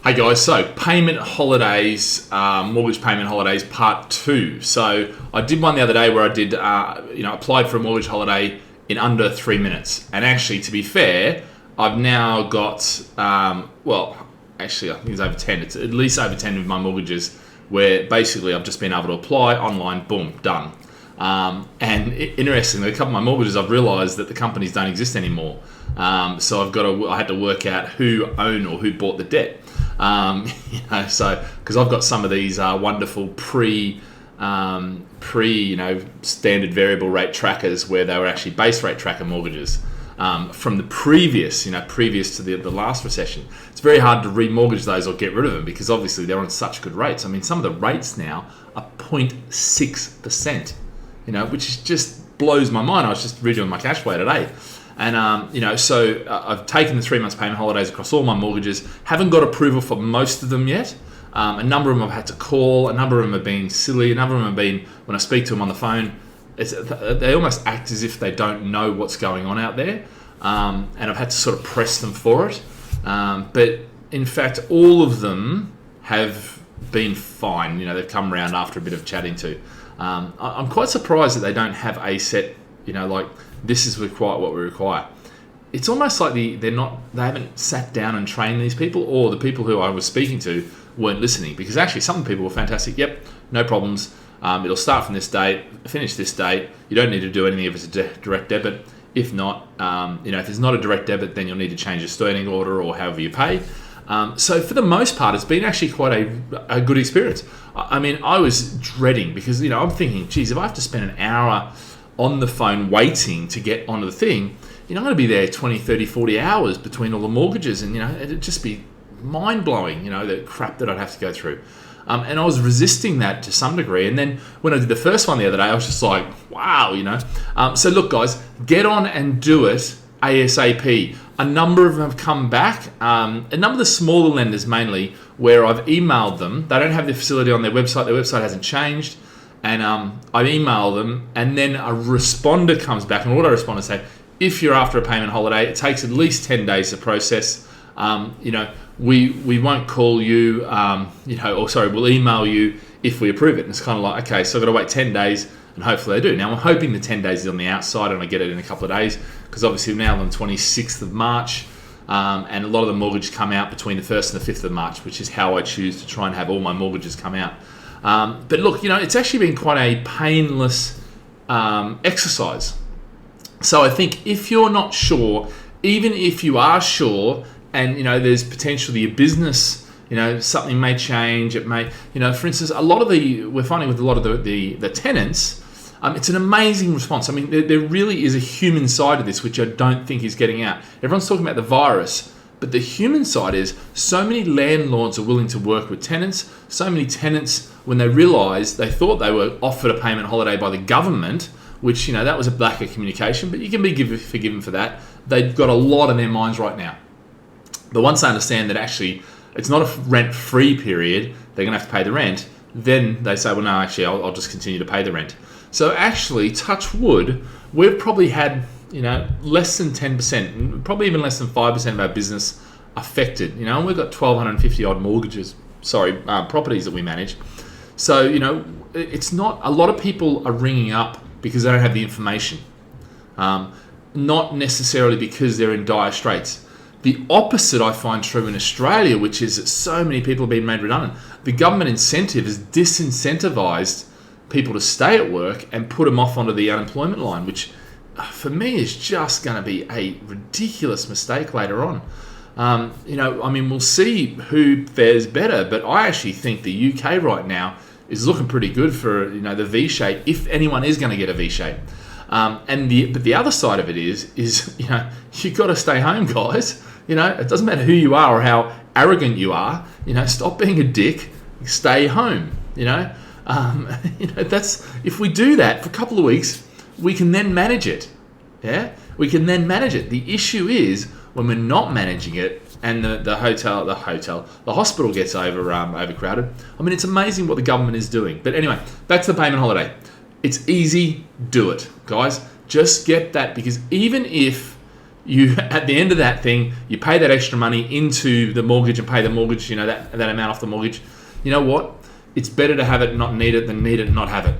Hey guys, so payment holidays, mortgage payment holidays part 2. So I did one the other day where I did, applied for a mortgage holiday in under 3 minutes. And actually, to be fair, I've now got, actually I think it's over 10. It's at least over 10 of my mortgages where basically I've just been able to apply online, boom, done. And interestingly, a couple of my mortgages, I've realised that the companies don't exist anymore. So I had to work out who owned or who bought the debt. So because I've got some of these wonderful standard variable rate trackers where they were actually base rate tracker mortgages from the previous to the last recession. It's very hard to remortgage those or get rid of them because obviously they're on such good rates. I mean, some of the rates now are 0.6%, which just blows my mind. I was just redoing my cash flow today. And, so I've taken the 3 months payment holidays across all my mortgages. Haven't got approval for most of them yet. A number of them I've had to call. A number of them have been silly. A number of them have been, when I speak to them on the phone, they almost act as if they don't know what's going on out there. And I've had to sort of press them for it. But in fact, all of them have been fine. They've come around after a bit of chatting to. I'm quite surprised that they don't have a set, this is what we require. It's almost like they haven't sat down and trained these people, or the people who I was speaking to weren't listening, because actually some people were fantastic. Yep, no problems. It'll start from this date, finish this date. You don't need to do anything if it's a direct debit. If not, if it's not a direct debit, then you'll need to change your standing order or however you pay. So for the most part, it's been actually quite a good experience. I mean, I was dreading because, I'm thinking, geez, if I have to spend an hour on the phone waiting to get onto the thing, I'm going to be there 20, 30, 40 hours between all the mortgages, and, it'd just be mind-blowing, the crap that I'd have to go through. And I was resisting that to some degree. And then when I did the first one the other day, I was just like, wow, So look, guys, get on and do it ASAP. A number of them have come back. A number of the smaller lenders mainly, where I've emailed them. They don't have the facility on their website. Their website hasn't changed. And I email them, and then a responder comes back, and autoresponder say, if you're after a payment holiday, it takes at least 10 days to process. We won't call you, we'll email you if we approve it. And it's kind of like, okay, so I've got to wait 10 days, and hopefully they do. Now, I'm hoping the 10 days is on the outside, and I get it in a couple of days, because obviously now on the 26th of March, and a lot of the mortgages come out between the 1st and the 5th of March, which is how I choose to try and have all my mortgages come out. But look, it's actually been quite a painless exercise. So I think if you're not sure, even if you are sure, and there's potentially a business, something may change. It may, for instance, we're finding with a lot of the tenants, it's an amazing response. I mean, there really is a human side of this, which I don't think is getting out. Everyone's talking about the virus. But the human side is so many landlords are willing to work with tenants. So many tenants, when they realised they thought they were offered a payment holiday by the government, which, that was a lack of communication, but you can be forgiven for that. They've got a lot on their minds right now. But once they understand that actually it's not a rent-free period, they're going to have to pay the rent, then they say, well, no, actually, I'll just continue to pay the rent. So actually, touch wood, we've probably had less than 10%, probably even less than 5% of our business affected. We've got 1,250 odd properties that we manage. So, it's not, a lot of people are ringing up because they don't have the information. Not necessarily because they're in dire straits. The opposite I find true in Australia, which is that so many people have been made redundant. The government incentive has disincentivized people to stay at work and put them off onto the unemployment line, which for me is just going to be a ridiculous mistake later on. We'll see who fares better, but I actually think the UK right now is looking pretty good for the V shape, if anyone is going to get a V shape. But the other side of it is you've got to stay home, guys. It doesn't matter who you are or how arrogant you are. Stop being a dick. Stay home. That's, if we do that for a couple of weeks, we can then manage it. Yeah, we can then manage it. The issue is when we're not managing it, and the hospital gets overcrowded. I mean, it's amazing what the government is doing. But anyway, back to the payment holiday. It's easy. Do it, guys. Just get that, because even if you at the end of that thing, you pay that extra money into the mortgage and pay the mortgage, that amount off the mortgage. You know what? It's better to have it, not need it, than need it and not have it.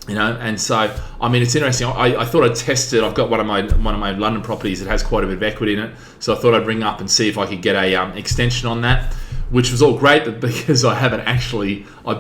And so, I mean, it's interesting. I thought I'd test it. I've got one of my London properties that has quite a bit of equity in it, so I thought I'd ring up and see if I could get a extension on that, which was all great, but because I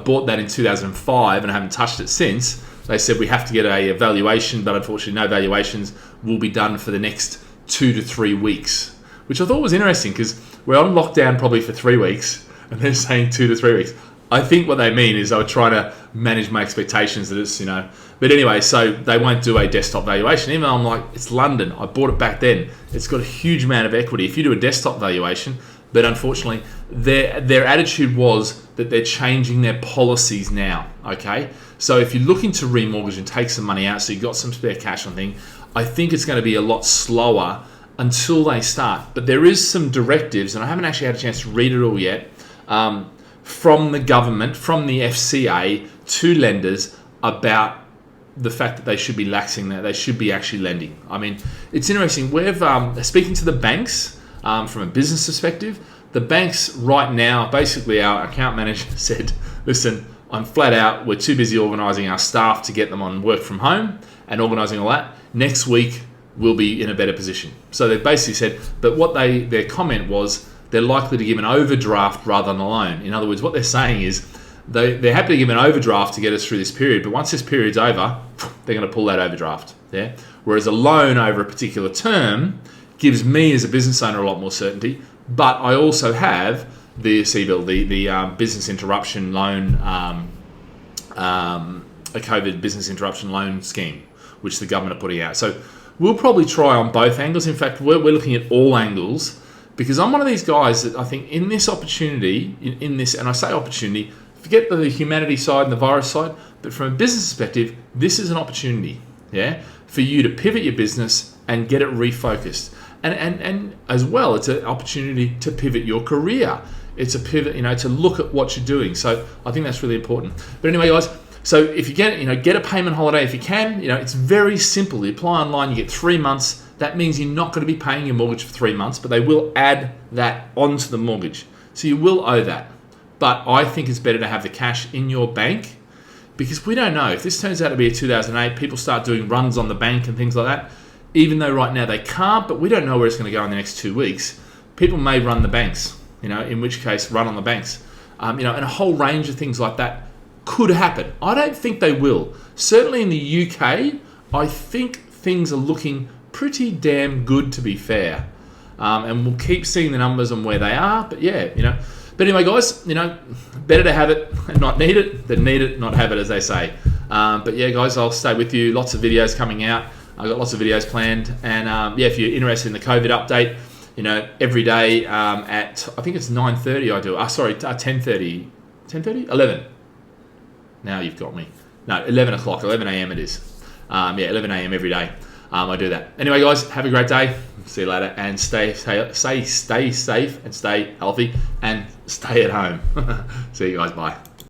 bought that in 2005 and I haven't touched it since. They said we have to get a valuation, but unfortunately no valuations will be done for the next 2 to 3 weeks, which I thought was interesting because we're on lockdown probably for 3 weeks and they're saying 2 to 3 weeks. I think what they mean is they were trying to manage my expectations that it's, But anyway, so they won't do a desktop valuation. Even though I'm like, it's London. I bought it back then. It's got a huge amount of equity. If you do a desktop valuation, but unfortunately, their attitude was that they're changing their policies now, okay? So if you're looking to remortgage and take some money out, so you've got some spare cash on thing, I think it's going to be a lot slower until they start. But there is some directives, and I haven't actually had a chance to read it all yet, from the government, from the FCA to lenders about the fact that they should be laxing that, they should be actually lending. I mean, it's interesting. We've speaking to the banks from a business perspective. The banks right now, basically our account manager said, listen, I'm flat out. We're too busy organising our staff to get them on work from home and organising all that. Next week, we'll be in a better position. So they basically said, but what their comment was, they're likely to give an overdraft rather than a loan. In other words, what they're saying is they're happy to give an overdraft to get us through this period, but once this period's over, they're going to pull that overdraft. Yeah. Whereas a loan over a particular term gives me as a business owner a lot more certainty, but I also have the CBIL, the business interruption loan, a COVID business interruption loan scheme, which the government are putting out. So we'll probably try on both angles. In fact, we're looking at all angles because I'm one of these guys that I think in this opportunity, in this, and I say opportunity, forget the humanity side and the virus side, but from a business perspective, this is an opportunity, yeah, for you to pivot your business and get it refocused. And as well, it's an opportunity to pivot your career. It's a pivot, to look at what you're doing. So I think that's really important. But anyway, guys, so if you get a payment holiday if you can, it's very simple. You apply online, you get 3 months. That means you're not going to be paying your mortgage for 3 months, but they will add that onto the mortgage. So you will owe that. But I think it's better to have the cash in your bank because we don't know. If this turns out to be a 2008, people start doing runs on the bank and things like that, even though right now they can't, but we don't know where it's going to go in the next 2 weeks. People may run the banks, in which case run on the banks. And a whole range of things like that could happen. I don't think they will. Certainly in the UK, I think things are looking pretty damn good, to be fair. And we'll keep seeing the numbers on where they are, but yeah, But anyway, guys, better to have it and not need it than need it, not have it, as they say. But yeah, guys, I'll stay with you. Lots of videos coming out. I've got lots of videos planned. And if you're interested in the COVID update, every day at, I think it's 9:30 I do. 10:30. 10:30? 11. Now you've got me. No, 11 o'clock. 11 a.m. it is. 11 a.m. every day. I do that. Anyway, guys, have a great day. See you later. And stay safe and stay healthy and stay at home. See you guys. Bye.